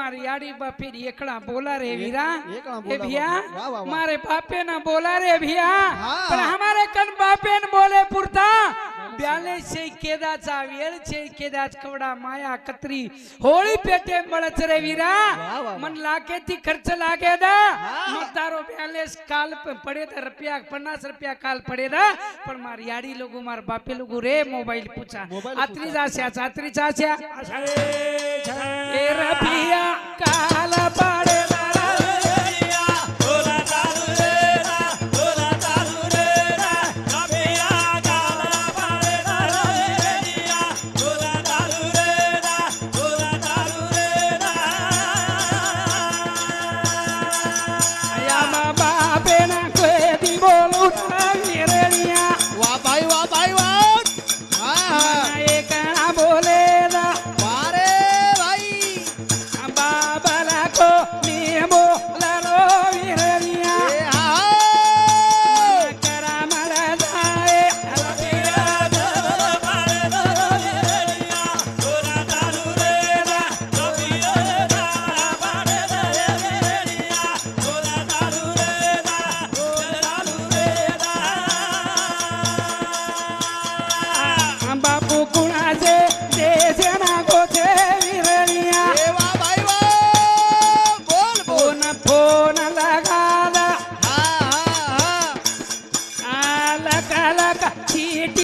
मारी याड़ी बापी एकड़ा बोला रे वीरा एकड़ा ए बोला भैया बापू। वाह, वाह, वाह। मारे बापे ना बोला रे भैया हाँ। पण हमारे कन बापे न बोले पुरता ब्याले से केदाचा वेळ से केदाच कवडा माया कत्री होळी पेटे मळच रे वीरा वाह, वाह। मन लाके थी खर्च लागे दा मत तारो बैलेंस काल पड़े दा रुपया 50 रुपया काल पड़े दा पण मार याड़ी लोगो मार बापे लोगो रे मोबाइल पूछा मोबाइल आत्री जास्या आत्री जास्या ए रबिया काल पड़े वाह भाई वाह